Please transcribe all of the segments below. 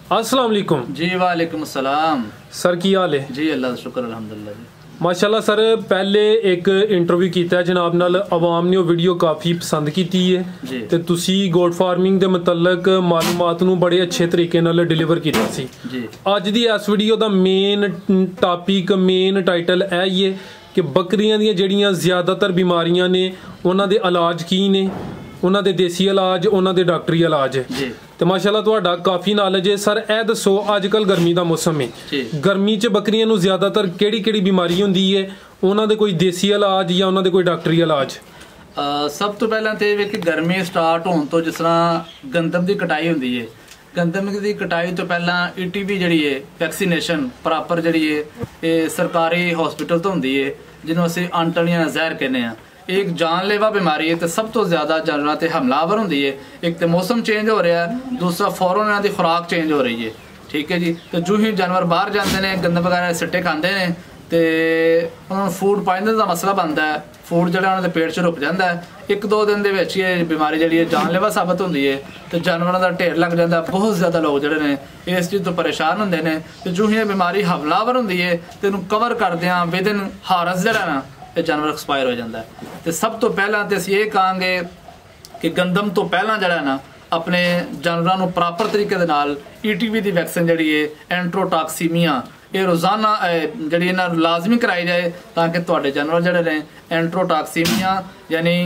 अस्सलाम वालेकुम जी। वालेकुम सलाम सर, की हाल है जी? अल्लाह दा शुक्र अल्हम्दुलिल्लाह जी। माशाल्लाह सर, पहले एक इंटरव्यू किया जनाब नाल, आवाम ने वो वीडियो काफ़ी पसंद की है जी। ते तुसी गोट फार्मिंग के मुतलक मालूमात नूं बड़े अच्छे तरीके नाल डिलीवर किया सी जी। अज दी इस वीडियो का मेन टॉपिक, मेन टाइटल है ये कि बकरियां दी जड़ियां ज़्यादातर बीमारियां ने उन्हां दे इलाज की ने, उन्हां दे देसी इलाज, उन्हां दे डॉक्टरी इलाज जी। तो माशाल्लाह तुहाडा काफ़ी नॉलेज है सर। ए दसो अजकल गर्मी का मौसम है, गर्मी च बकरियां नूं ज़्यादातर किहड़ी बीमारी हुंदी है, उन्हां दे कोई देसी इलाज या उन्हां दे कोई डॉक्टरी इलाज? सब तो पहला तो ये कि गर्मी स्टार्ट होने तो जिस तरह गंदम की कटाई होंदी है, गंदम की कटाई तो पहला ETB जी है वैक्सीनेशन प्रॉपर जी है ये सरकारी हॉस्पिटल तो होंगी है, जिन्होंने असीं अंटड़ियां जहर कहने हैं। एक जानलेवा बीमारी है तो सब तो ज़्यादा जानवरों पर हमलावर होंगी है। एक तो मौसम चेंज हो रहा है, दूसरा फौरन इन्हों की खुराक चेंज हो रही है। ठीक है जी। तो जो ही जानवर बाहर जाते हैं, गंदम वगैरह सिट्टे खाते हैं तो उन्होंने फूड पॉइजन का मसला बनता है, फूड जो उन्होंने पेट च रुक जाता है। एक दो दिन के ये बीमारी जी है जानलेवा साबित होंगी है तो जानवरों का ढेर लग जाता है। बहुत ज़्यादा लोग जोड़े ने इस चीज़ तो परेशान होंगे ने। तो जो ही बीमारी हमलावर होंगी है तो इन्हू कवर करद्या विद इन हारस जरा ना ये जानवर एक्सपायर हो जाता है। तो सब तो पहला तो असीं ये कहांगे कि गंदम तो पहला जरा ना अपने जानवरों प्रॉपर तरीके दे नाल ETB की वैक्सीन जी है एंट्रोटॉक्सीमिया ये रोज़ाना जी लाजमी कराई जाए ताकि तुहाडे जानवर जड़े ने एंट्रोटॉक्सीमिया यानी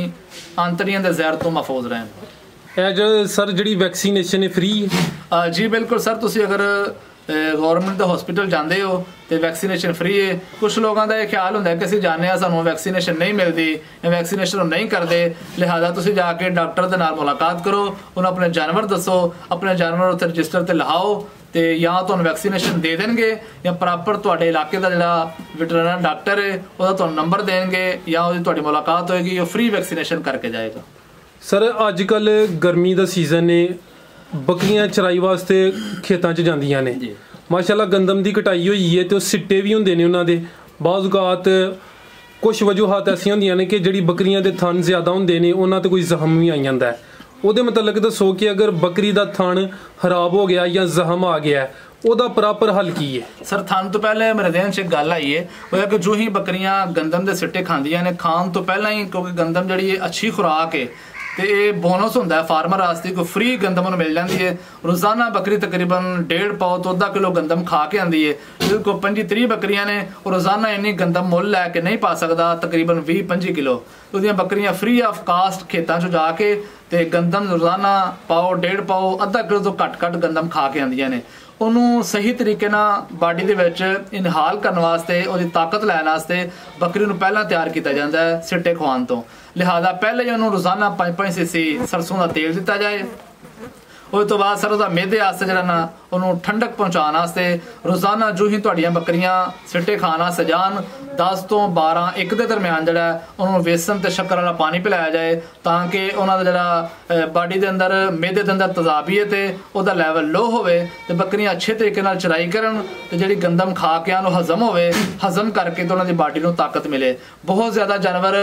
आंतड़ियां दे जहर तो महफूज रहें। सर जी वैक्सीनेशन है फ्री है? जी बिल्कुल सर। तुसीं अगर गौरमेंट के हॉस्पिटल जाते हो तो वैक्सीनेशन फ्री है। कुछ लोगों का यह ख्याल होंगे कि असीं जाने सानू वैक्सीनेशन नहीं मिलती या वैक्सीनेशन नहीं करते, लिहाजा तुसीं जाके डॉक्टर के नाल मुलाकात करो, उन्हें अपने जानवर दसो, अपने जानवर उत्थे रजिस्टर ते लहाओ तो या तुहानूं वैक्सीनेशन दे देंगे या प्रॉपर तुहाडे इलाके का जिहड़ा वेटरनरी डॉक्टर है उसका तुहानूं नंबर देंगे या उसकी तुहाडी मुलाकात होएगी, वो फ्री वैक्सीनेशन करके जाएगा। सर अजकल गर्मी का सीजन है, बकरियां चराई वास्ते खेतों च जांदियां ने, माशाल्लाह गंदम की कटाई हुई है तो सिट्टे भी होंदे ने उन्हां दे। बाज़ औकात कुछ वजूहात ऐसियां होंदियां ने कि जिहड़ी बकरियां दे थन ज़्यादा होंदे ने उन्हां ते कोई जख्म भी आई जांदा है। ਉਹਦੇ ਮੁਤਲਕ दसो कि अगर बकरी का थन खराब हो गया या जख्म आ गया ਉਹਦਾ प्रॉपर हल की है? सर थन तो पहले मेरे ध्यान से एक गल आई है वो कि जो ही बकरियां गंदम के सिट्टे खांदियां ने खान तो पहला ही, क्योंकि गंदम जी अच्छी खुराक है तो ये बोनस होंदा है फार्मर वास्ते, कोई फ्री गंदम उन्हें मिल जाती है। रोज़ाना बकरी तकरीबन 1.5 पाव तो आधा किलो गंदम खा के आती है। जिस को 25-30 बकरियां ने और रोज़ाना इन्नी गंदम मुल लैके नहीं पा सकता, तकरीबन 20-25 किलो उसदियां बकरियां फ्री ऑफ कास्ट खेतों चो जाके तो गंदम रोज़ाना पाओ 1.5 पाव आधा किलो तो घट गंदम खा के आंदियां ने। उन्होंने सही तरीके बाडी दे विच इनहाल करने वास्ते, उसकी ताकत लैन वास्ते बकरी नूं पहला तैयार किया जाता है सिट्टे खुआन तो। लिहाजा पहले ही उन्होंने रोज़ाना 5-5 सीसी सरसों का तेल दिता जाए। उस तो बाद सर उसका मेदे वास्ते जरा ना उन्होंने ठंडक पहुँचाने वास्ते रोज़ाना जो ही तुहाडियां बकरियां सिट्टे खान वास्ते जान 10 तो 12-1 के दरम्यान जरा उन्होंने बेसन ते शक्कर वाला पानी पिलाया जाए ताकि उन्होंने जरा बाडी के अंदर मेदे के अंदर तजाबियत है उसका लैवल लो होवे तो बकरियां अच्छे तरीके नाल चराई करन तो जी गंदम खा के उन्होंने हजम होवे, हजम करके तो उन्होंने बाडी नूं ताकत मिले। बहुत ज़्यादा जानवर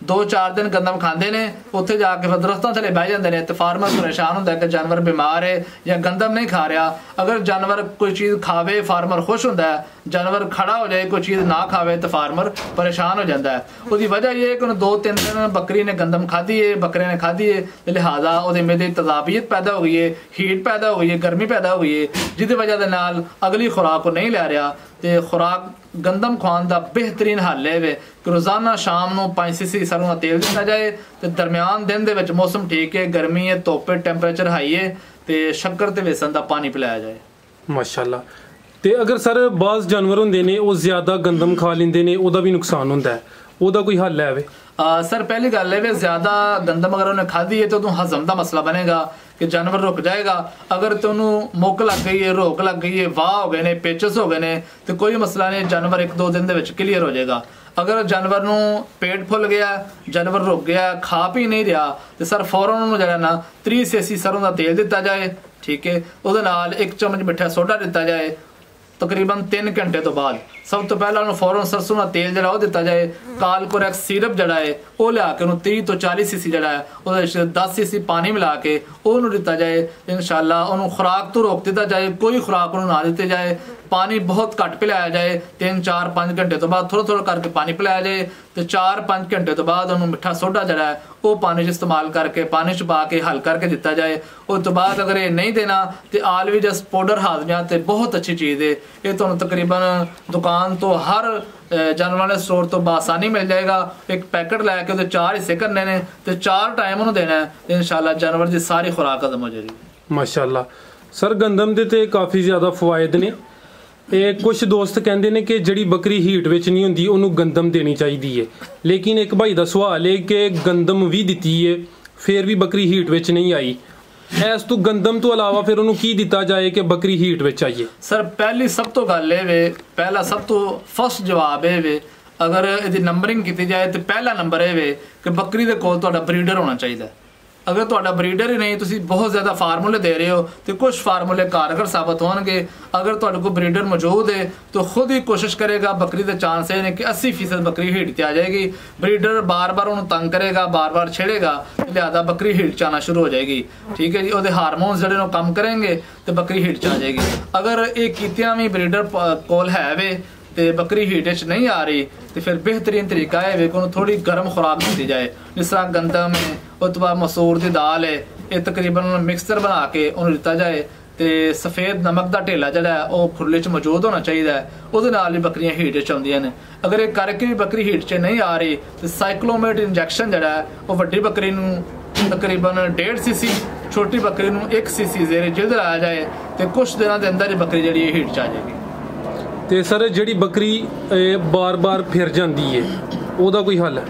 2-4 दिन गंदम खाते हैं, उत्थे जाके फिर दरख्तों थले बह जाते हैं तो फार्मर परेशान होंदा है कि जानवर बीमार है या गंदम नहीं खा रहा। अगर जानवर कोई चीज़ खावे फार्मर खुश होंदा है, जानवर खड़ा हो जाए कोई चीज़ ना खावे तो फार्मर परेशान हो जाता है। उसकी वजह यह है कि 2-3 दिन बकरी ने गंदम खाधी है, बकरे ने खाधी है तो लिहाजा वो मेदे तजाबियत पैदा हो गई है, हीट पैदा हो गई है, गर्मी पैदा हो गई है, जिसकी वजह के नाल अगली खुराक को नहीं लै रहा। तो खुराक गंदम खुआन का बेहतरीन हल है कि रोज़ाना शाम को 5 सीसी सरों का तेल दिता जाए तो दरम्यान दिन के मौसम ठीक है, गर्मी है, धुप है, टैंपरेचर हाई है तो शक्कर ते बेसन का पानी पिलाया जाए। माशाल्लाह। तो अगर सर बाज़ जानवर होंदे ने वो ज़्यादा गंदम खा लेंदे ने, ਉਹਦਾ भी नुकसान होंदा है, ਉਹਦਾ कोई हल है? सर पहली गल है ज़्यादा गंदम अगर उन्हें खाधी है तो हजम का मसला बनेगा कि जानवर रुक जाएगा। अगर तो उन्होंने मुक लग गई है, रोक लग गई है, वाह हो गए ने, पेचस हो गए ने तो कोई मसला नहीं, जानवर 1-2 दिन के क्लीयर हो जाएगा। अगर जानवर नूं पेट फुल गया, जानवर रुक गया, खा पी नहीं रहा तो सर फौरन उन्होंने जरा ना 30 सीसी सरों का तेल दिता जाए। ठीक है, उसदे नाल 1 चम्मच मिठा सोडा दिता जाए। तकरीबन 3 घंटे तो बाद सब तो पहला उन्होंने फौरन सरसों का तेल जरा दिता जाए। कालकोरेक्स सिरप जड़ा है वो लिया के 30 तो 40 सीसी जड़ा है 10 सीसी पानी मिला के ਉਹਨੂੰ ਦਿੱਤਾ ਜਾਏ ਇਨਸ਼ਾਅੱਲਾ। ਉਹਨੂੰ ਖੁਰਾਕ ਤੋਂ ਰੋਕ ਦਿੱਤਾ ਜਾਏ, ਕੋਈ ਖੁਰਾਕ ਉਹਨੂੰ ਨਾ ਦਿੱਤੀ ਜਾਏ। ਪਾਣੀ ਬਹੁਤ ਘੱਟ ਪਿਲਾਇਆ ਜਾਏ, 3-4-5 ਘੰਟੇ ਤੋਂ ਬਾਅਦ ਥੋੜਾ ਥੋੜਾ ਕਰਕੇ ਪਾਣੀ ਪਿਲਾਇਆ ਜਾਏ ਤੇ 4-5 ਘੰਟੇ ਤੋਂ ਬਾਅਦ ਉਹਨੂੰ ਮਿੱਠਾ ਸੋਡਾ ਜਿਹੜਾ ਹੈ ਉਹ ਪਾਣੀ 'ਚ ਇਸਤੇਮਾਲ ਕਰਕੇ ਪਾਣੀ 'ਚ ਪਾ ਕੇ ਹੱਲ ਕਰਕੇ ਦਿੱਤਾ ਜਾਏ। ਉਸ ਤੋਂ ਬਾਅਦ ਅਗਰ ਇਹ ਨਹੀਂ ਦੇਣਾ ਤੇ ਆਲਵੀ ਜਸ ਪਾਊਡਰ ਹਾਜ਼ਮਿਆਂ ਤੇ ਬਹੁਤ ਅੱਛੀ ਚੀਜ਼ ਹੈ। ਇਹ ਤੁਹਾਨੂੰ ਤਕਰੀਬਨ ਦੁਕਾਨ ਤੋਂ ਹਰ ਜਾਨਵਰਾਂ ਦੇ ਸਟੋਰ ਤੋਂ ਬਾਸਾਨੀ ਮਿਲ ਜਾਏਗਾ। ਇੱਕ ਪੈਕਟ ਲੈ ਕੇ ਉਹਦੇ 4 ਹਿੱਸੇ ਕਰਨੇ ਨੇ ਤੇ 4 ਟਾਈਮ ਉਹਨੂੰ ਦੇਣਾ ਹੈ ਤੇ ਇਨਸ਼ਾਅੱਲਾ ਜਾਨਵਰ ਦੀ ਸਾਰੀ ਖੁਰਾਕ ਖਤਮ ਹੋ ਜਾਏਗੀ। ਮਾਸ਼ਾਅੱਲਾ ਸਰ, ਗੰਦਮ ਦੇ ਤੇ ਕਾਫੀ ਜ਼ਿਆਦਾ ਫਵਾਇਦ ਨੇ। ਇਹ ਕੁਝ ਦੋਸਤ ਕਹਿੰਦੇ ਨੇ ਕਿ ਜਿਹੜੀ ਬੱਕਰੀ ਹੀਟ ਵਿੱਚ ਨਹੀਂ ਹੁੰਦੀ ਉਹਨੂੰ ਗੰਦਮ ਦੇਣੀ ਚਾਹੀਦੀ ਹੈ, ਲੇਕਿਨ ਇੱਕ ਭਾਈ ਦਾ ਸਵਾਲ ਹੈ ਕਿ ਗੰਦਮ ਵੀ ਦਿੱਤੀ ਹੈ ਫਿਰ ਵੀ ਬੱਕਰੀ ਹੀਟ ਵਿੱਚ ਨਹੀਂ ਆਈ। ਇਸ ਤੋਂ ਗੰਦਮ ਤੋਂ ਇਲਾਵਾ ਫਿਰ ਉਹਨੂੰ ਕੀ ਦਿੱਤਾ ਜਾਏ ਕਿ ਬੱਕਰੀ ਹੀਟ ਵਿੱਚ ਆਈਏ? ਸਰ ਪਹਿਲੀ ਸਭ ਤੋਂ ਗੱਲ ਇਹ ਵੇ, ਪਹਿਲਾ ਸਭ ਤੋਂ ਫਸਟ ਜਵਾਬ ਇਹ ਵੇ, ਅਗਰ ਇਹਦੀ ਨੰਬਰਿੰਗ ਕੀਤੀ ਜਾਏ ਤੇ ਪਹਿਲਾ ਨੰਬਰ ਇਹ ਵੇ ਕਿ ਬੱਕਰੀ ਦੇ ਕੋਲ ਤੁਹਾਡਾ ਬਰੀਡਰ ਹੋਣਾ ਚਾਹੀਦਾ। ਅਗਰ ਤੁਹਾਡਾ ਬਰੀਡਰ ਹੀ ਨਹੀਂ, ਤੁਸੀਂ ਬਹੁਤ ਜ਼ਿਆਦਾ ਫਾਰਮੂਲੇ ਦੇ ਰਹੇ ਹੋ ਤੇ ਕੁਝ ਫਾਰਮੂਲੇ ਕਾਰਗਰ ਸਾਬਤ ਹੋਣਗੇ। ਅਗਰ ਤੁਹਾਡੇ ਕੋਲ ਬਰੀਡਰ ਮੌਜੂਦ ਹੈ ਤਾਂ ਖੁਦ ਹੀ ਕੋਸ਼ਿਸ਼ ਕਰੇਗਾ, ਬੱਕਰੀ ਦੇ ਚਾਂਸ ਇਹ ਨੇ ਕਿ 80% ਬੱਕਰੀ ਹੀਟ ਤੇ ਆ ਜਾਏਗੀ। ਬਰੀਡਰ ਬਾਰ-ਬਾਰ ਉਹਨੂੰ ਤੰਗ ਕਰੇਗਾ, ਬਾਰ-ਬਾਰ ਛੇੜੇਗਾ, ਲਿਆਦਾ ਬੱਕਰੀ ਹੀਟ ਚ ਆਉਣਾ ਸ਼ੁਰੂ ਹੋ ਜਾਏਗੀ। ਠੀਕ ਹੈ ਜੀ, ਉਹਦੇ ਹਾਰਮੋਨਸ ਜਿਹੜੇ ਨੂੰ ਕੰਮ ਕਰਨਗੇ ਤੇ ਬੱਕਰੀ ਹੀਟ ਚ ਆ ਜਾਏਗੀ। ਅਗਰ ਇਹ ਕੀਤਿਆਂ ਵੀ ਬਰੀਡਰ ਕੋਲ ਹੈ ਵੇ ਤੇ ਬੱਕਰੀ ਹੀਟ ਵਿੱਚ ਨਹੀਂ ਆ ਰਹੀ ਤੇ ਫਿਰ ਬਿਹਤਰੀਨ ਤਰੀਕਾ ਹੈ ਵੇ ਕਿ ਉਹਨੂੰ ਥੋੜੀ ਗਰਮ ਖੁਰਾਕ ਦਿੱਤੀ ਜਾਏ, ਜਿਸ ਤਰ੍ਹਾਂ ਗੰਦਮ ਹੈ, ਉਸ ਤੋਂ ਬਾਅਦ ਮਸੂਰ ਦੀ ਦਾਲ ਹੈ, ਇਹ ਤਕਰੀਬਨ ਮਿਕਸਚਰ ਬਣਾ ਕੇ ਉਹਨੂੰ ਦਿੱਤਾ ਜਾਏ ਤੇ ਸਫੇਦ ਨਮਕ ਦਾ ਢੇਲਾ ਜਿਹੜਾ ਹੈ ਉਹ ਖੁਰਲੇ 'ਚ ਮੌਜੂਦ ਹੋਣਾ ਚਾਹੀਦਾ ਹੈ। ਉਹਦੇ ਨਾਲ ਵੀ ਬੱਕਰੀਆਂ ਹੀਟ 'ਚ ਆਉਂਦੀਆਂ ਨੇ। ਅਗਰ ਇਹ ਕਰਕੇ ਵੀ ਬੱਕਰੀ ਹੀਟ 'ਚ ਨਹੀਂ ਆ ਰਹੀ ਤੇ ਸਾਈਕਲੋਮੇਟ ਇੰਜੈਕਸ਼ਨ ਜਿਹੜਾ ਹੈ ਉਹ ਵੱਡੀ ਬੱਕਰੀ ਨੂੰ ਤਕਰੀਬਨ 1.5 cc, ਛੋਟੀ ਬੱਕਰੀ ਨੂੰ 1 cc ਜ਼ੇਰੇ ਜਿਲਦ ਲਾਇਆ ਜਾਏ ਤੇ ਕੁਝ ਦਿਨਾਂ ਦੇ ਅੰਦਰ ਹੀ ਬੱਕਰੀ ਜਿਹੜੀ ਇਹ ਹੀਟ 'ਚ ਆ ਜਾਏਗੀ। ਤੇ ਸਰ ਜਿਹੜੀ ਬੱਕਰੀ ਬਾਰ-ਬਾਰ ਫਿਰ ਜਾਂਦੀ ਹੈ ਉਹਦਾ ਕੋਈ ਹੱਲ ਹੈ?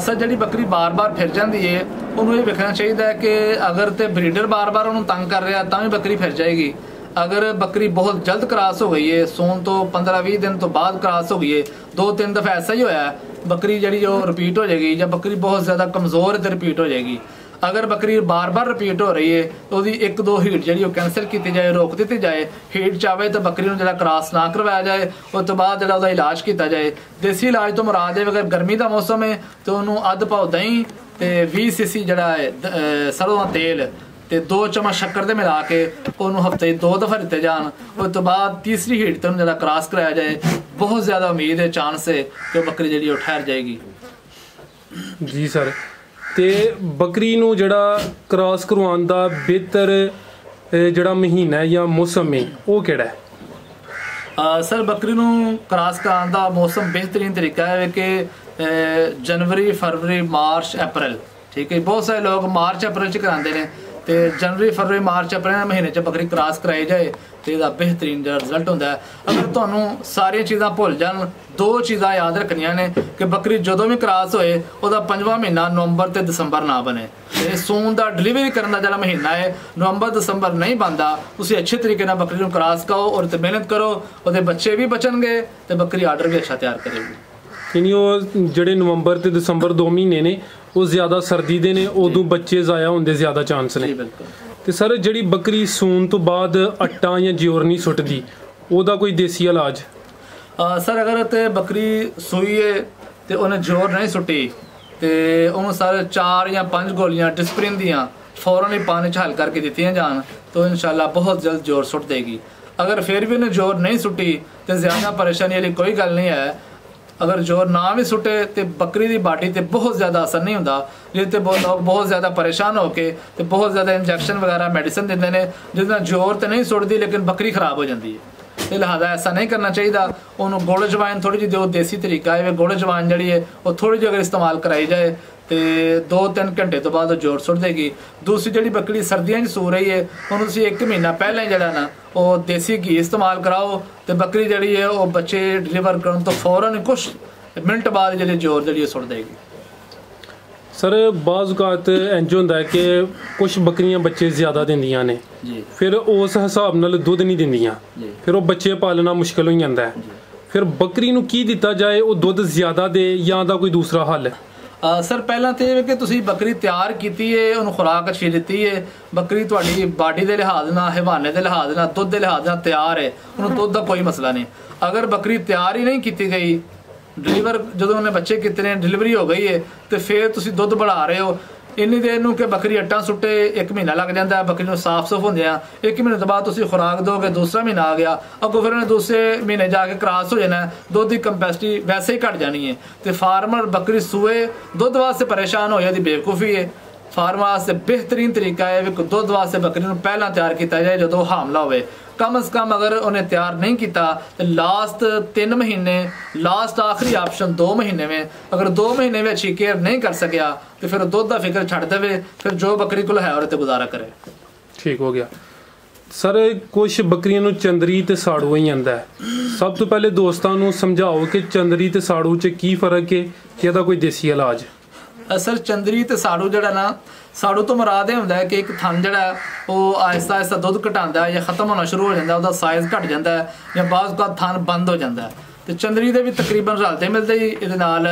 ਸਰ ਜਿਹੜੀ ਬੱਕਰੀ ਬਾਰ-ਬਾਰ ਫਿਰ ਜਾਂਦੀ ਹੈ ਉਹਨੂੰ ਇਹ ਵੇਖਣਾ ਚਾਹੀਦਾ ਹੈ ਕਿ ਅਗਰ ਤੇ ਬਰੀਡਰ ਬਾਰ-ਬਾਰ ਉਹਨੂੰ ਤੰਗ ਕਰ ਰਿਹਾ ਤਾਂ ਵੀ ਬੱਕਰੀ ਫਿਰ ਜਾਏਗੀ। ਅਗਰ ਬੱਕਰੀ ਬਹੁਤ ਜਲਦ ਕ੍ਰਾਸ ਹੋ ਗਈ ਹੈ, ਸੂਣ ਤੋਂ 15-20 ਦਿਨ ਤੋਂ ਬਾਅਦ ਕ੍ਰਾਸ ਹੋ ਗਈ ਹੈ, 2-3 ਦਫਾ ਐਸਾ ਹੀ ਹੋਇਆ, ਬੱਕਰੀ ਜਿਹੜੀ ਉਹ ਰਿਪੀਟ ਹੋ ਜਾਏਗੀ, ਜਾਂ ਬੱਕਰੀ ਬਹੁਤ ਜ਼ਿਆਦਾ ਕਮਜ਼ੋਰ ਹੈ ਤੇ ਰਿਪੀਟ ਹੋ ਜਾਏਗੀ। ਅਗਰ ਬੱਕਰੀ ਬਾਰ-ਬਾਰ ਰਿਪੀਟ ਹੋ ਰਹੀ ਹੈ ਤਾਂ ਉਹਦੀ 1-2 ਹੀਟ ਜਿਹੜੀ ਉਹ ਕੈਂਸਲ ਕੀਤੀ ਜਾਏ, ਰੋਕ ਦਿੱਤੀ ਜਾਏ। ਹੀਟ ਚਾਵੇ ਤਾਂ ਬੱਕਰੀ ਨੂੰ ਜਿਹੜਾ ਕ੍ਰਾਸ ਨਾ ਕਰਵਾਇਆ ਜਾਏ, ਉਸ ਤੋਂ ਬਾਅਦ ਜਿਹੜਾ ਉਹਦਾ ਇਲਾਜ ਕੀਤਾ ਜਾਏ। ਦੇਸੀ ਇਲਾਜ ਤੋਂ ਮੁਰਾਦ ਹੈ ਅਗਰ ਗਰਮੀ ਦਾ ਮੌਸਮ ਹੈ ਤਾਂ ਉਹਨੂੰ ਅੱਧ ਪਾਉ ਦਹੀਂ ਤੇ 20 cc ਜਿਹੜਾ ਹੈ ਸਰੋਂ ਦਾ ਤੇਲ ਤੇ 2 ਚਮਚ ਸ਼ੱਕਰ ਦੇ ਮਿਲਾ ਕੇ ਉਹਨੂੰ ਹਫਤੇ 2 ਦਫਾ ਦਿੱਤੇ ਜਾਣ। ਉਸ ਤੋਂ ਬਾਅਦ ਤੀਸਰੀ ਹੀਟ ਤੇ ਉਹਨੂੰ ਜਿਹੜਾ ਕ੍ਰਾਸ ਕਰਾਇਆ ਜਾਏ। ਬਹੁਤ ਜ਼ਿਆਦਾ ਉਮੀਦ ਹੈ, ਚਾਂਸ ਹੈ ਕਿ ਉਹ ਬੱਕਰੀ ਜਿਹੜੀ ਉਹ ਠਹਿਰ ਜਾਏਗੀ। ਜੀ ਸਰ, ਤੇ ਬੱਕਰੀ ਨੂੰ ਜਿਹੜਾ ਕ੍ਰਾਸ ਕਰਵਾਉਣ ਦਾ ਬਿਹਤਰ ਜਿਹੜਾ ਮਹੀਨਾ ਹੈ ਜਾਂ ਮੌਸਮ ਹੈ ਉਹ ਕਿਹੜਾ ਹੈ? ਸਰ ਬੱਕਰੀ ਨੂੰ ਕ੍ਰਾਸ ਕਰਾਉਣ ਦਾ ਮੌਸਮ ਬਿਹਤਰੀਨ ਤਰੀਕਾ ਹੈ ਕਿ ਜਨਵਰੀ, ਫਰਵਰੀ, ਮਾਰਚ, ਅਪ੍ਰੈਲ। ਠੀਕ ਹੈ, ਬਹੁਤ ਸਾਰੇ ਲੋਕ ਮਾਰਚ ਅਪ੍ਰੈਲ 'ਚ ਕਰਾਉਂਦੇ ਨੇ ਤੇ ਜਨਵਰੀ, ਫਰਵਰੀ, ਮਾਰਚ, ਅਪ੍ਰੈਲ ਮਹੀਨੇ 'ਚ ਬੱਕਰੀ ਕ੍ਰਾਸ ਕਰਾਈ ਜਾਏ ਤੇ ਇਹਦਾ ਬਿਹਤਰੀਨ ਜਿਹੜਾ ਰਿਜ਼ਲਟ ਹੁੰਦਾ ਹੈ। ਅਗਰ ਤੁਹਾਨੂੰ ਸਾਰੀਆਂ ਚੀਜ਼ਾਂ ਭੁੱਲ ਜਾਣ, 2 ਚੀਜ਼ਾਂ ਯਾਦ ਰੱਖਣੀਆਂ ਨੇ ਕਿ ਬੱਕਰੀ ਜਦੋਂ ਵੀ ਕ੍ਰਾਸ ਹੋਏ ਉਹਦਾ 5ਵਾਂ ਮਹੀਨਾ ਨਵੰਬਰ ਤੇ ਦਸੰਬਰ ਨਾ ਬਣੇ। ਤੇ ਸੂਣ ਦਾ ਡਿਲੀਵਰੀ ਕਰਨ ਦਾ ਜਿਹੜਾ ਮਹੀਨਾ ਹੈ ਨਵੰਬਰ ਦਸੰਬਰ ਨਹੀਂ ਬਣਦਾ। ਤੁਸੀਂ ਅੱਛੇ ਤਰੀਕੇ ਨਾਲ ਬੱਕਰੀ ਨੂੰ ਕ੍ਰਾਸ ਕਰੋ ਔਰ ਤੇ ਮਿਹਨਤ ਕਰੋ, ਉਹਦੇ ਬੱਚੇ ਵੀ ਬਚਣਗੇ ਤੇ ਬੱਕਰੀ ਆਰਡਰ ਵੀ ਅੱਛਾ ਤਿਆਰ ਕਰੇਗੀ। ਯਾਨੀ ਉਹ ਜਿਹੜੇ ਨਵੰਬਰ ਤੇ ਦਸੰਬਰ 2 ਮਹੀਨੇ ਨੇ ਉਹ ਜ਼ਿਆਦਾ ਸਰਦੀ ਦੇ ਨੇ, ਉਦੋਂ ਬੱਚੇ ਜ਼ਾਇਆ ਹੋਣ ਦੇ ਜ਼ਿਆਦਾ ਚਾਂਸ ਨੇ। ਤੇ ਸਰ ਜਿਹੜੀ ਬੱਕਰੀ ਸੂਣ ਤੋਂ ਬਾਅਦ ਅੱਟਾ ਜਾਂ ਜਿਉਰ ਨਹੀਂ ਸੁੱਟਦੀ ਉਹਦਾ ਕੋਈ ਦੇਸੀ ਇਲਾਜ? ਸਰ ਅਗਰ ਤੇ ਬੱਕਰੀ ਸੂਈ ਹੈ ਤੇ ਉਹਨੇ ਜੋਰ ਨਹੀਂ ਸੁੱਟੀ ਤੇ ਉਹਨੂੰ ਸਾਰੇ 4 ਜਾਂ 5 ਗੋਲੀਆਂ ਡਿਸਪਰਿਨ ਦੀਆਂ ਫੌਰਨ ਹੀ ਪਾਣੀ 'ਚ ਹੱਲ ਕਰਕੇ ਦਿੱਤੀਆਂ ਜਾਣ ਤਾਂ ਇਨਸ਼ਾਅੱਲਾ ਬਹੁਤ ਜਲਦ ਜੋਰ ਸੁੱਟ ਦੇਗੀ। ਅਗਰ ਫਿਰ ਵੀ ਉਹਨੇ ਜੋਰ ਨਹੀਂ ਸੁੱਟੀ ਤੇ ਜ਼ਿਆਦਾ ਪਰੇਸ਼ਾਨੀ ਵਾਲੀ ਕੋਈ ਗੱਲ ਨਹੀਂ ਹੈ। ਅਗਰ ਜੋਰ ਨਾ ਵੀ ਸੁੱਟੇ ਤੇ ਬੱਕਰੀ ਦੀ ਬਾਡੀ ਤੇ ਬਹੁਤ ਜ਼ਿਆਦਾ ਅਸਰ ਨਹੀਂ ਹੁੰਦਾ, ਜਿਹਦੇ ਤੇ ਲੋਕ ਬਹੁਤ ਜ਼ਿਆਦਾ ਪਰੇਸ਼ਾਨ ਹੋ ਕੇ ਤੇ ਬਹੁਤ ਜ਼ਿਆਦਾ ਇੰਜੈਕਸ਼ਨ ਵਗੈਰਾ ਮੈਡੀਸਨ ਦਿੰਦੇ ਨੇ, ਜਿਹਦੇ ਨਾਲ ਜੋਰ ਤੇ ਨਹੀਂ ਸੁੱਟਦੀ ਲੇਕਿਨ ਬੱਕਰੀ ਖਰਾਬ ਹੋ ਜਾਂਦੀ ਹੈ। ਤੇ ਲਿਹਾਜ਼ਾ ਐਸਾ ਨਹੀਂ ਕਰਨਾ ਚਾਹੀਦਾ। ਉਹਨੂੰ ਗੁੜ ਜਵਾਇਨ ਥੋੜੀ ਜਿਹੀ ਦਿਓ, ਦੇਸੀ ਤਰੀਕਾ ਹੈ ਗੁੜ ਜਵਾਇਨ ਜਿਹੜੀ ਹੈ ਉਹ ਥੋੜੀ ਜਿਹੀ ਅਗਰ ਇਸਤੇਮਾਲ ਕਰਾਈ ਜਾਏ ਤੇ 2-3 ਘੰਟੇ ਤੋਂ ਬਾਅਦ ਉਹ ਜੋਰ ਸੁੱਟ ਦੇਗੀ। ਦੂਸਰੀ ਜਿਹੜੀ ਬੱਕਰੀ ਸਰਦੀਆਂ 'ਚ ਸੂ ਰਹੀ ਹੈ ਉਹਨੂੰ ਤੁਸੀਂ 1 ਮਹੀਨਾ ਪਹਿਲਾਂ ਹੀ ਜਿਹੜਾ ਨਾ ਉਹ ਦੇਸੀ ਘੀ ਇਸਤੇਮਾਲ ਕਰਾਓ ਤੇ ਬੱਕਰੀ ਜਿਹੜੀ ਹੈ ਉਹ ਬੱਚੇ ਡਿਲੀਵਰ ਕਰਨ ਤੋਂ ਫੌਰਨ ਕੁਝ ਮਿੰਟ ਬਾਅਦ ਜਿਹੜੀ ਜੋਰ ਜਿਹੜੀ ਸੁੱਟ ਦੇਗੀ। ਸਰ ਬਾਜ਼ ਔਕਾਤ ਇੰਜ ਹੁੰਦਾ ਹੈ ਕਿ ਕੁਝ ਬੱਕਰੀਆਂ ਬੱਚੇ ਜ਼ਿਆਦਾ ਦਿੰਦੀਆਂ ਨੇ ਜੀ, ਫਿਰ ਉਸ ਹਿਸਾਬ ਨਾਲ ਦੁੱਧ ਨਹੀਂ ਦਿੰਦੀਆਂ, ਫਿਰ ਉਹ ਬੱਚੇ ਪਾਲਣਾ ਮੁਸ਼ਕਿਲ ਹੋ ਜਾਂਦਾ ਹੈ। ਫਿਰ ਬੱਕਰੀ ਨੂੰ ਕੀ ਦਿੱਤਾ ਜਾਏ ਉਹ ਦੁੱਧ ਜ਼ਿਆਦਾ ਦੇ ਜਾਂ ਦਾ ਕੋਈ ਦੂਸਰਾ ਹੱਲ ਹੈ? ਸਰ ਪਹਿਲਾਂ ਤੇ ਇਹ ਕਿ ਤੁਸੀਂ ਬੱਕਰੀ ਤਿਆਰ ਕੀਤੀ ਹੈ, ਉਹਨੂੰ ਖੁਰਾਕ ਅੱਛੀ ਦਿੱਤੀ ਹੈ, ਬੱਕਰੀ ਤੁਹਾਡੀ ਬਾਡੀ ਦੇ ਲਿਹਾਜ਼ ਨਾਲ, ਹਵਾਨੇ ਦੇ ਲਿਹਾਜ਼ ਨਾਲ, ਦੁੱਧ ਦੇ ਲਿਹਾਜ਼ ਨਾਲ ਤਿਆਰ ਹੈ, ਉਹਨੂੰ ਦੁੱਧ ਦਾ ਕੋਈ ਮਸਲਾ ਨਹੀਂ। ਅਗਰ ਬੱਕਰੀ ਤਿਆਰ ਹੀ ਨਹੀਂ ਕੀਤੀ ਗਈ, ਡਿਲੀਵਰ ਜਦੋਂ ਉਹਨੇ ਬੱਚੇ ਕੀਤੇ ਨੇ, ਡਿਲੀਵਰੀ ਹੋ ਗਈ ਹੈ ਤੇ ਫਿਰ ਤੁਸੀਂ ਦੁੱਧ बढ़ा ਰਹੇ ਹੋ, ਇੰਨੀ ਦੇਰ ਨੂੰ ਕਿ ਬੱਕਰੀ ਅੱਟਾਂ ਸੁੱਟੇ 1 ਮਹੀਨਾ ਲੱਗ ਜਾਂਦਾ, ਬੱਕਰੀ ਨੂੰ ਸਾਫ਼ ਸੁਫ ਹੁੰਦਿਆਂ 1 ਮਹੀਨੇ ਤੋਂ ਬਾਅਦ ਤੁਸੀਂ ਖੁਰਾਕ ਦੋਗੇ, ਦੂਸਰਾ ਮਹੀਨਾ ਆ ਗਿਆ, ਅੱਗੋਂ ਫਿਰ ਉਹਨੇ ਦੂਸਰੇ ਮਹੀਨੇ ਜਾ ਕੇ ਕ੍ਰਾਸ ਹੋ ਜਾਣਾ, ਦੁੱਧ ਦੀ ਕੰਪੈਸਿਟੀ ਵੈਸੇ ਹੀ ਘਟ ਜਾਣੀ ਹੈ। ਤੇ ਫਾਰਮਰ ਬੱਕਰੀ ਸੂਏ ਦੁੱਧ ਵਾਸਤੇ ਪਰੇਸ਼ਾਨ ਹੋ ਜਾਂਦੀ ਬੇਵਕੂਫੀ ਹੈ। ਫਾਰਮਰ ਵਾਸਤੇ ਬਿਹਤਰੀਨ ਤਰੀਕਾ ਹੈ ਵੀ ਦੁੱਧ ਵਾਸਤੇ ਬੱਕਰੀ ਨੂੰ ਪਹਿਲਾਂ ਤਿਆਰ ਕੀਤਾ ਜਾਏ ਜਦੋਂ ਹਾਮਲਾ ਹੋਵੇ। कम अज़ कम अगर उन्हें तैयार नहीं किया तो लास्ट 3 महीने, लास्ट आखिरी ऑप्शन 2 महीने में, अगर 2 महीने में अच्छी केयर नहीं कर सकिया तो फिर दुध का फिक्र छड़ दे, फिर जो बकरी को है और गुजारा करे। ठीक हो गया सर। कुछ बकरियों नूं चंदरी ते साड़ू ही आंदा है, सब तो पहले दोस्तों नूं समझाओ कि चंदरी ते साड़ू च की फर्क है, इहदा कोई देसी इलाज? सर चंदरी ते साड़ू जिहड़ा ना, साड़ू तो मुराद ये होंदा है कि एक थन जिहड़ा वो आहिस्ता आहिस्ता दुध घटांदा है या खत्म होना शुरू हो जाता है, उसका साइज़ घट जाता है या बाज़ का थन बंद हो जाता है। तो चंदरी दे भी तकरीबन रलते मिलते ही इहदे नाल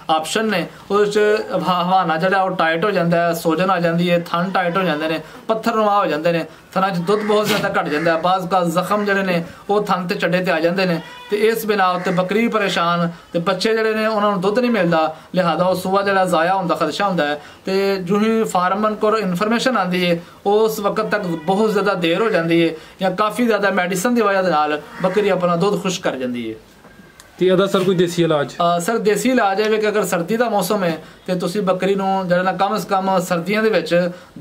ऑप्शन ने, उहदे च हवाना जिहड़ा वो टाइट हो जाता है, सोजन आ जाती है, थन टाइट हो जाते हैं, पत्थर नुमा हो जाते हैं, थना च दुध बहुत ज़्यादा घट जाता है, बाज़ का जख्म जिहड़े ने वो थन ते चड्डे ते आ जाते हैं। तो इस बिना उत्ते बकरी भी परेशान, तो बच्चे जिहड़े ने उन्होंने दुध नहीं मिलता, लिहाजा वो सूआ जिहड़ा ज़ाया होने का खदशा होंदा है। तो जो ही फार्मर को इन्फॉर्मेशन आती है उस वक्त तक बहुत ज़्यादा देर हो जाती है या काफ़ी ज़्यादा मेडिसिन की वजह नाल बकरी अपना दुध खुश कर जाती है। ਤੇ ਇਹਦਾ ਸਰ ਕੋਈ ਦੇਸੀ ਇਲਾਜ? ਸਰ ਦੇਸੀ ਇਲਾਜ ਹੈ ਕਿ ਅਗਰ ਸਰਦੀ ਦਾ ਮੌਸਮ ਹੈ ਤੇ ਤੁਸੀਂ ਬੱਕਰੀ ਨੂੰ ਜਿਹੜਾ ਨਾ ਕਮ ਸੇ ਕਮ ਸਰਦੀਆਂ ਦੇ ਵਿੱਚ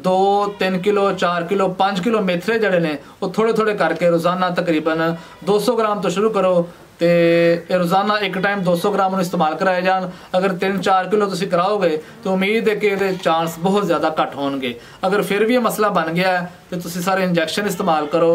2-3 ਕਿਲੋ 4 ਕਿਲੋ 5 ਕਿਲੋ ਮੇਥਰੇ ਜਿਹੜੇ ਨੇ ਉਹ ਥੋੜੇ ਥੋੜੇ ਕਰਕੇ ਰੋਜ਼ਾਨਾ ਤਕਰੀਬਨ 200 ਗ੍ਰਾਮ ਤੋਂ ਸ਼ੁਰੂ ਕਰੋ ਤੇ ਇਹ ਰੋਜ਼ਾਨਾ ਇੱਕ ਟਾਈਮ 200 ਗ੍ਰਾਮ ਨੂੰ ਇਸਤੇਮਾਲ ਕਰਾਏ ਜਾਣ। ਅਗਰ 3-4 ਕਿਲੋ ਤੁਸੀਂ ਕਰਾਓਗੇ ਤਾਂ ਉਮੀਦ ਹੈ ਕਿ ਇਹਦੇ ਚਾਂਸ ਬਹੁਤ ਜ਼ਿਆਦਾ ਘੱਟ ਹੋਣਗੇ। ਅਗਰ ਫਿਰ ਵੀ ਇਹ ਮਸਲਾ ਬਣ ਗਿਆ ਤੇ ਤੁਸੀਂ ਸਾਰੇ ਇੰਜੈਕਸ਼ਨ ਇਸਤੇਮਾਲ ਕਰੋ।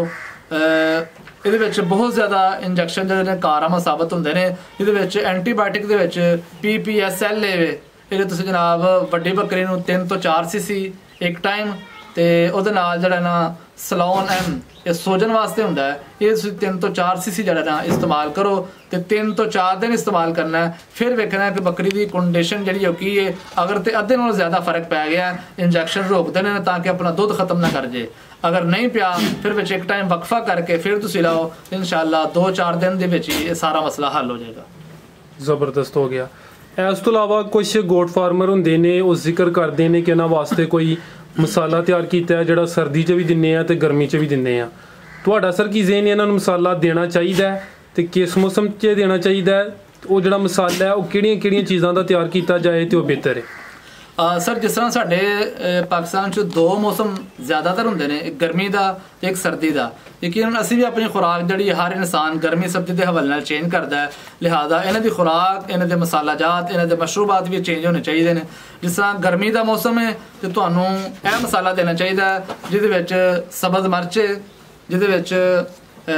ਇਹਦੇ ਵਿੱਚ ਬਹੁਤ ਜ਼ਿਆਦਾ ਇੰਜੈਕਸ਼ਨ ਜਿਹੜੇ ਨੇ ਕਾਰਾਮਦ ਸਾਬਤ ਹੁੰਦੇ ਨੇ। ਇਹਦੇ ਵਿੱਚ ਐਂਟੀਬਾਇਓਟਿਕ ਦੇ ਵਿੱਚ PPSL ਇਹਦੇ ਤੁਸੀਂ ਜਨਾਬ ਵੱਡੀ ਬੱਕਰੀ ਨੂੰ 3 ਤੋਂ 4 cc ਇੱਕ ਟਾਈਮ ਤੇ ਉਹਦੇ ਨਾਲ ਜਿਹੜਾ ਨਾ ਸਲੋਨ M ਇਹ ਸੋਜਨ ਵਾਸਤੇ ਹੁੰਦਾ ਹੈ, ਇਹ ਤੁਸੀਂ 3 ਤੋਂ 4 cc ਜਿਹੜਾ ਨਾ ਇਸਤੇਮਾਲ ਕਰੋ ਤੇ 3 ਤੋਂ 4 ਦਿਨ ਇਸਤੇਮਾਲ ਕਰਨਾ। ਫਿਰ ਵੇਖਣਾ ਕਿ ਬੱਕਰੀ ਦੀ ਕੰਡੀਸ਼ਨ ਜਿਹੜੀ ਉਹ ਕੀ ਹੈ। ਅਗਰ ਤੇ ਅੱਧੇ ਨਾਲੋਂ ਜ਼ਿਆਦਾ ਫਰਕ ਪੈ ਗਿਆ ਇੰਜੈਕਸ਼ਨ ਰੋਕਦੇ ਨੇ ਤਾਂ ਕਿ ਆਪਣਾ ਦੁੱਧ ਖਤਮ ਨਾ ਕਰ ਜੇ। अगर नहीं पिया फिर विच एक टाइम वक्फा करके फिर तुसी लाओ, इंशाअल्लाह 2-4 दिन दे विच ये सारा मसला हल हो जाएगा। ਜ਼ਬਰਦਸਤ ਹੋ ਗਿਆ। ਇਸ ਤੋਂ ਇਲਾਵਾ ਕੁਝ ਗੋਟ ਫਾਰਮਰ ਹੁੰਦੇ ਨੇ ਉਹ ਜ਼ਿਕਰ ਕਰਦੇ ਨੇ ਕਿ ਇਹਨਾਂ ਵਾਸਤੇ ਕੋਈ ਮਸਾਲਾ ਤਿਆਰ ਕੀਤਾ ਹੈ ਜਿਹੜਾ ਸਰਦੀ 'ਚ ਵੀ ਦਿੰਦੇ ਆ ਤੇ ਗਰਮੀ 'ਚ ਵੀ ਦਿੰਦੇ ਆ। ਤੁਹਾਡਾ ਸਰ ਕੀ ਜ਼ੇਨ ਇਹਨਾਂ ਨੂੰ ਮਸਾਲਾ ਦੇਣਾ ਚਾਹੀਦਾ ਹੈ ਤੇ ਕਿਸ ਮੌਸਮ 'ਚ ਦੇਣਾ ਚਾਹੀਦਾ ਹੈ? ਉਹ ਜਿਹੜਾ ਮਸਾਲਾ ਹੈ ਉਹ ਕਿਹੜੀਆਂ ਚੀਜ਼ਾਂ ਦਾ ਤਿਆਰ ਕੀਤਾ ਜਾਏ ਤੇ ਉਹ ਬਿਹਤਰ ਹੈ? ਸਰ ਜਿਸ ਤਰ੍ਹਾਂ ਸਾਡੇ ਪਾਕਿਸਤਾਨ 'ਚ 2 ਮੌਸਮ ਜ਼ਿਆਦਾਤਰ ਹੁੰਦੇ ਨੇ, ਇੱਕ ਗਰਮੀ ਦਾ ਤੇ ਇੱਕ ਸਰਦੀ ਦਾ। ਯਕੀਨਨ ਅਸੀਂ ਵੀ ਆਪਣੀ ਖੁਰਾਕ ਜਿਹੜੀ ਹਰ ਇਨਸਾਨ ਗਰਮੀ ਸਰਦੀ ਦੇ ਹਵਾਲੇ ਨਾਲ ਚੇਂਜ ਕਰਦਾ ਹੈ, ਲਿਹਾਜ਼ਾ ਇਹਨਾਂ ਦੀ ਖੁਰਾਕ, ਇਹਨਾਂ ਦੇ ਮਸਾਲਾਜਾਤ, ਇਹਨਾਂ ਦੇ ਮਸ਼ਰੂਬਾਤ ਵੀ ਚੇਂਜ ਹੋਣੇ ਚਾਹੀਦੇ ਨੇ। ਜਿਸ ਤਰ੍ਹਾਂ ਗਰਮੀ ਦਾ ਮੌਸਮ ਹੈ ਤੇ ਤੁਹਾਨੂੰ ਇਹ ਮਸਾਲਾ ਦੇਣਾ ਚਾਹੀਦਾ ਜਿਹਦੇ ਵਿੱਚ ਸਬਜ਼ ਮਿਰਚ, ਜਿਹਦੇ ਵਿੱਚ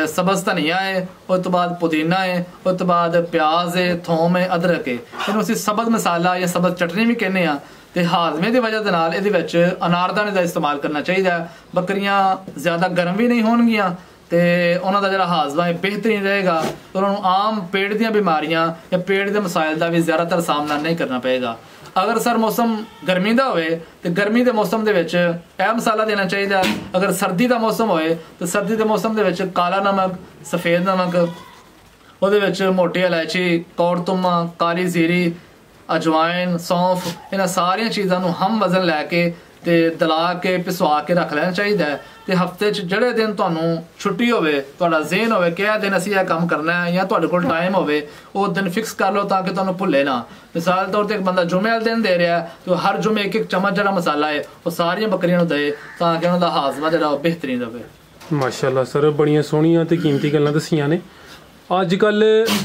ਸਬਜ਼ ਧਨੀਆ ਹੈ, ਉਸ ਤੋਂ ਬਾਅਦ ਪੁਦੀਨਾ ਹੈ, ਉਸ ਤੋਂ ਬਾਅਦ ਪਿਆਜ਼ ਹੈ, ਥੋਮ ਹੈ, ਅਦਰਕ ਹੈ। ਇਹਨੂੰ ਅਸੀਂ ਸਬਜ਼ ਮਸਾਲਾ ਜਾਂ ਸਬਜ਼ ਚਟਨੀ ਵੀ ਕਹਿੰਦੇ ਹਾਂ। ਤੇ ਹਾਜ਼ਮੇ ਦੀ ਵਜ੍ਹਾ ਦੇ ਨਾਲ ਇਹਦੇ ਵਿੱਚ ਅਨਾਰਦਾਨੇ ਦਾ ਇਸਤੇਮਾਲ ਕਰਨਾ ਚਾਹੀਦਾ। ਬੱਕਰੀਆਂ ਜ਼ਿਆਦਾ ਗਰਮ ਵੀ ਨਹੀਂ ਹੋਣਗੀਆਂ ਤੇ ਉਹਨਾਂ ਦਾ ਜਿਹੜਾ ਹਾਜ਼ਮਾ ਹੈ ਬਿਹਤਰੀਨ ਰਹੇਗਾ। ਉਹਨਾਂ ਨੂੰ ਆਮ ਪੇਟ ਦੀਆਂ ਬਿਮਾਰੀਆਂ ਜਾਂ ਪੇਟ ਦੇ ਮਸਾਇਲ ਦਾ ਵੀ ਜ਼ਿਆਦਾਤਰ ਸਾਹਮਣਾ ਨਹੀਂ ਕਰਨਾ ਪਏਗਾ। ਅਗਰ ਸਰ ਮੌਸਮ ਗਰਮੀ ਦਾ ਹੋਵੇ ਤੇ ਗਰਮੀ ਦੇ ਮੌਸਮ ਦੇ ਵਿੱਚ ਇਹ ਮਸਾਲਾ ਦੇਣਾ ਚਾਹੀਦਾ। ਅਗਰ ਸਰਦੀ ਦਾ ਮੌਸਮ ਹੋਵੇ ਤਾਂ ਸਰਦੀ ਦੇ ਮੌਸਮ ਦੇ ਵਿੱਚ ਕਾਲਾ ਨਮਕ, ਸਫੇਦ ਨਮਕ, ਉਹਦੇ ਵਿੱਚ ਮੋਟੀ ਇਲਾਇਚੀ, ਕੌੜਤੁਮਾ, ਕਾਲੀ ਜ਼ੀਰੀ, ਅਜਵਾਇਨ, ਸੌਂਫ, ਇਹਨਾਂ ਸਾਰੀਆਂ ਚੀਜ਼ਾਂ ਨੂੰ ਹਮ ਵਜ਼ਨ ਲੈ ਕੇ ਤੇ ਦਲਾ ਕੇ ਪਿਸਵਾ ਕੇ ਰੱਖ ਲੈਣਾ ਚਾਹੀਦਾ ਹੈ। ਤੇ ਹਫਤੇ 'ਚ ਜਿਹੜੇ ਦਿਨ ਤੁਹਾਨੂੰ ਛੁੱਟੀ ਹੋਵੇ, ਤੁਹਾਡਾ ਜ਼ਿਹਨ ਹੋਵੇ ਕਿ ਇਹ ਦਿਨ ਅਸੀਂ ਇਹ ਕੰਮ ਕਰਨਾ ਹੈ ਜਾਂ ਤੁਹਾਡੇ ਕੋਲ ਟਾਈਮ ਹੋਵੇ, ਉਹ ਦਿਨ ਫਿਕਸ ਕਰ ਲਓ ਤਾਂ ਕਿ ਤੁਹਾਨੂੰ ਭੁੱਲੇ ਨਾ। ਮਿਸਾਲ ਤੌਰ 'ਤੇ ਇੱਕ ਬੰਦਾ ਜੁਮੇ ਵਾਲੇ ਦਿਨ ਦੇ ਰਿਹਾ ਤੇ ਹਰ ਜੁਮੇ ਇੱਕ ਚਮਚ ਜਿਹੜਾ ਮਸਾਲਾ ਹੈ ਉਹ ਸਾਰੀਆਂ ਬੱਕਰੀਆਂ ਨੂੰ ਦੇ ਤਾਂ ਕਿ ਉਹਨਾਂ ਦਾ ਹਾਜ਼ਮਾ ਜਿਹੜਾ ਉਹ ਬਿਹਤਰੀਨ ਰਹੇ। ਮਾਸ਼ਾਅੱਲਾ ਸਰ, ਬੜੀਆਂ ਸੋਹਣੀਆਂ ਤੇ ਕੀਮਤੀ ਗੱਲਾਂ ਦੱਸੀਆਂ ਨੇ। ਅੱਜ ਕੱਲ੍ਹ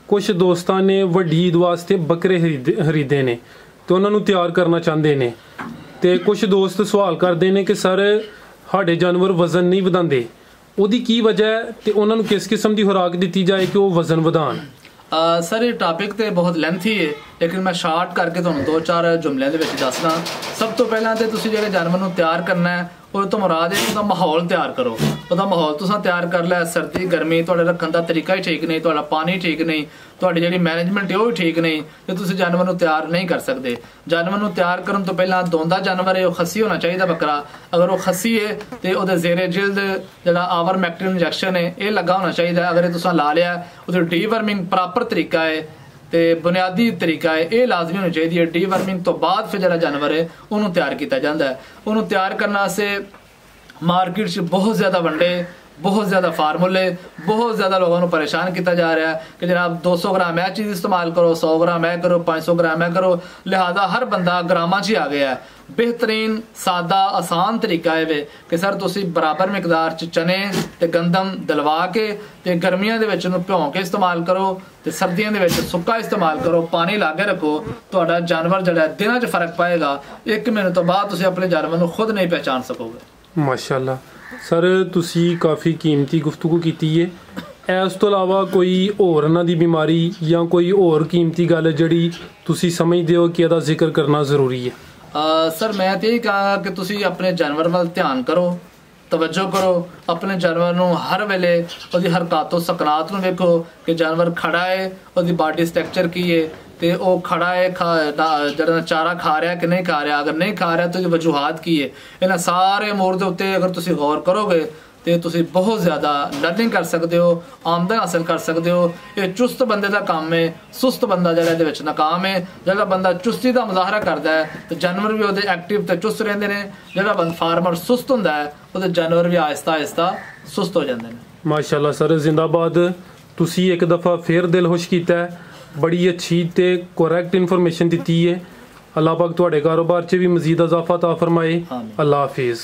ਕੁਝ ਦੋਸਤਾਂ ਨੇ ਵੱਡੀ ਈਦ ਵਾਸਤੇ ਬੱਕਰੇ ਖਰੀਦੇ ਨੇ ਤੇ ਉਹਨਾਂ ਨੂੰ ਤਿਆਰ ਕਰਨਾ ਚਾਹੁੰਦੇ ਨੇ ਤੇ ਕੁਝ ਦੋਸਤ ਸਵਾਲ ਕਰਦੇ ਨੇ ਕਿ ਸਰ ਸਾਡੇ ਜਾਨਵਰ ਵਜ਼ਨ ਨਹੀਂ ਵਧਾਉਂਦੇ, ਉਹਦੀ ਕੀ ਵਜ੍ਹਾ ਹੈ ਤੇ ਉਹਨਾਂ ਨੂੰ ਕਿਸ ਕਿਸਮ ਦੀ ਖੁਰਾਕ ਦਿੱਤੀ ਜਾਏ ਕਿ ਉਹ ਵਜ਼ਨ ਵਧਾਉਣ? ਸਰ ਇਹ ਟਾਪਿਕ ਤੇ ਬਹੁਤ ਲੈਂਥੀ ਹੈ ਲੇਕਿਨ ਮੈਂ ਸ਼ਾਰਟ ਕਰਕੇ ਤੁਹਾਨੂੰ 2-4 ਜੁਮਲਿਆਂ ਦੇ ਵਿੱਚ ਦੱਸਣਾ। ਸਭ ਤੋਂ ਪਹਿਲਾਂ ਤੇ ਤੁਸੀਂ ਜਿਹੜੇ ਜਾਨਵਰ ਨੂੰ ਤਿਆਰ ਕਰਨਾ ਹੈ ਉਹ ਤੋਂ ਮੁਰਾਦ ਹੈ ਉਹਦਾ ਮਾਹੌਲ ਤਿਆਰ ਕਰੋ। ਉਹਦਾ ਮਾਹੌਲ ਤੁਸੀਂ ਤਿਆਰ ਕਰ ਲਿਆ, ਸਰਦੀ ਗਰਮੀ ਤੁਹਾਡੇ ਰੱਖਣ ਦਾ ਤਰੀਕਾ ਹੀ ਠੀਕ ਨਹੀਂ, ਤੁਹਾਡਾ ਪਾਣੀ ਠੀਕ ਨਹੀਂ, ਤੁਹਾਡੀ ਜਿਹੜੀ ਮੈਨੇਜਮੈਂਟ ਹੈ ਉਹ ਵੀ ਠੀਕ ਨਹੀਂ ਤੇ ਤੁਸੀਂ ਜਾਨਵਰ ਨੂੰ ਤਿਆਰ ਨਹੀਂ ਕਰ ਸਕਦੇ। ਜਾਨਵਰ ਨੂੰ ਤਿਆਰ ਕਰਨ ਤੋਂ ਪਹਿਲਾਂ ਦੋਂਦਾ ਜਾਨਵਰ ਹੈ ਉਹ ਖੱਸੀ ਹੋਣਾ ਚਾਹੀਦਾ ਬੱਕਰਾ। ਅਗਰ ਉਹ ਖੱਸੀ ਹੈ ਤੇ ਉਹਦੇ ਜ਼ੇਰੇ ਜਿਲਦ ਜਿਹੜਾ ਆਵਰਮੈਕਟਿਨ ਇੰਜੈਕਸ਼ਨ ਹੈ ਇਹ ਲੱਗਾ ਹੋਣਾ ਚਾਹੀਦਾ। ਅਗਰ ਇਹ ਤੁਸੀਂ ਲਾ ਲਿਆ ਉਹਦੀ ਡੀਵਰਮਿੰਗ ਪ੍ਰੋਪਰ ਤਰੀਕਾ ਹੈ ਤੇ ਬੁਨਿਆਦੀ ਤਰੀਕਾ ਹੈ ਇਹ ਲਾਜ਼ਮੀ ਹੋਣੀ ਚਾਹੀਦੀ ਹੈ। ਡੀਵਰਮਿੰਗ ਤੋਂ ਬਾਅਦ ਫਿਰ ਜਿਹੜਾ ਜਾਨਵਰ ਹੈ ਉਹਨੂੰ ਤਿਆਰ ਕੀਤਾ ਜਾਂਦਾ ਹੈ। ਉਹਨੂੰ ਤਿਆਰ ਕਰਨ ਵਾਸਤੇ ਮਾਰਕੀਟ 'ਚ ਬਹੁਤ ਜ਼ਿਆਦਾ ਵੰਡੇ, बहुत ज़्यादा फार्मूले, बहुत ज़्यादा लोगों को परेशान किया जा रहा है कि जनाब 200 ग्राम यह चीज़ इस्तेमाल करो, 100 ग्राम यह करो, 500 ग्राम यह करो। लिहाजा हर बंदा ग्रामां 'च ही आ गया है। बेहतरीन सादा आसान तरीका है वे कि सर तुसी बराबर मिकदार च चने ते गंदम दलवा के ते गर्मियां दे विच भिओ के इस्तेमाल करो ते सर्दियों दे विच सुक्का इस्तेमाल करो, पानी लागे रखो। तुहाडा जानवर जिहड़ा दिनां 'च फर्क पाएगा। 1 महीने तो बाद तुसी अपने जानवर नूं खुद नहीं पहचान सकोगे। माशाअल्लाह सर ਤੁਸੀਂ ਕਾਫੀ ਕੀਮਤੀ ਗੁਫ਼ਤਗੂ ਕੀਤੀ ਹੈ। ਇਸ ਤੋਂ ਇਲਾਵਾ ਕੋਈ ਹੋਰ ਇਹਨਾਂ ਦੀ ਬਿਮਾਰੀ ਜਾਂ ਕੋਈ ਹੋਰ ਕੀਮਤੀ ਗੱਲ ਜਿਹੜੀ ਤੁਸੀਂ ਸਮਝਦੇ ਹੋ ਕਿ ਇਹਦਾ ਜ਼ਿਕਰ ਕਰਨਾ ਜ਼ਰੂਰੀ ਹੈ? ਸਰ ਮੈਂ ਤੇ ਇਹ ਕਹਾਂਗਾ ਕਿ ਤੁਸੀਂ ਆਪਣੇ ਜਾਨਵਰ ਵੱਲ ਧਿਆਨ ਕਰੋ, ਤਵੱਜੋ ਕਰੋ। ਆਪਣੇ ਜਾਨਵਰ ਨੂੰ ਹਰ ਵੇਲੇ ਉਹਦੀ ਹਰਕਤਾਂ ਸਕਨਾਤ ਨੂੰ ਵੇਖੋ ਕਿ ਜਾਨਵਰ ਖੜਾ ਹੈ, ਉਹਦੀ ਬਾਡੀ ਸਟਰਕਚਰ ਕੀ ਹੈ ਤੇ ਉਹ ਖੜਾ ਹੈ ਜਿਹੜਾ ਚਾਰਾ ਖਾ ਰਿਹਾ ਕਿ ਨਹੀਂ ਖਾ ਰਿਹਾ। ਅਗਰ ਨਹੀਂ ਖਾ ਰਿਹਾ ਤਾਂ ਉਹਦੀ ਵਜੂਹਾਤ ਕੀ ਹੈ। ਇਹਨਾਂ ਸਾਰੇ ਅਮੂਰ ਦੇ ਉੱਤੇ ਅਗਰ ਤੁਸੀਂ ਗੌਰ ਕਰੋਗੇ ਤੇ ਤੁਸੀਂ ਬਹੁਤ ਜ਼ਿਆਦਾ ਲਰਨਿੰਗ ਕਰ ਸਕਦੇ ਹੋ, ਆਮਦਨ ਹਾਸਲ ਕਰ ਸਕਦੇ ਹੋ। ਇਹ ਚੁਸਤ ਬੰਦੇ ਦਾ ਕੰਮ ਹੈ, ਸੁਸਤ ਬੰਦਾ ਜਿਹੜਾ ਇਹਦੇ ਵਿੱਚ ਨਾਕਾਮ ਹੈ। ਜਿਹੜਾ ਬੰਦਾ ਚੁਸਤੀ ਦਾ ਮੁਜ਼ਾਹਰਾ ਕਰਦਾ ਹੈ ਤੇ ਜਾਨਵਰ ਵੀ ਉਹਦੇ ਐਕਟਿਵ ਤੇ ਚੁਸਤ ਰਹਿੰਦੇ ਨੇ। ਜਿਹੜਾ ਬੰਦਾ ਫਾਰਮਰ ਸੁਸਤ ਹੁੰਦਾ ਹੈ ਉਹਦੇ ਜਾਨਵਰ ਵੀ ਆਹਿਸਤਾ ਆਹਿਸਤਾ ਸੁਸਤ ਹੋ ਜਾਂਦੇ ਨੇ। ਮਾਸ਼ਾਅੱਲਾ ਸਰ, ਜ਼ਿੰਦਾਬਾਦ। ਤੁਸੀਂ ਇੱਕ ਦਫਾ ਫੇਰ ਦਿਲ ਖੁਸ਼ ਕੀਤਾ ਹੈ, ਬੜੀ ਅੱਛੀ ਤੇ ਕਰੈਕਟ ਇਨਫੋਰਮੇਸ਼ਨ ਦਿੱਤੀ ਹੈ। ਅੱਲਾਹ ਪਾਕ ਤੁਹਾਡੇ ਕਾਰੋਬਾਰ 'ਚ ਵੀ ਮਜ਼ੀਦ ਇਜ਼ਾਫਾ ਤਾ ਫਰਮਾਏ। ਅੱਲਾਹ ਹਾਫਿਜ਼।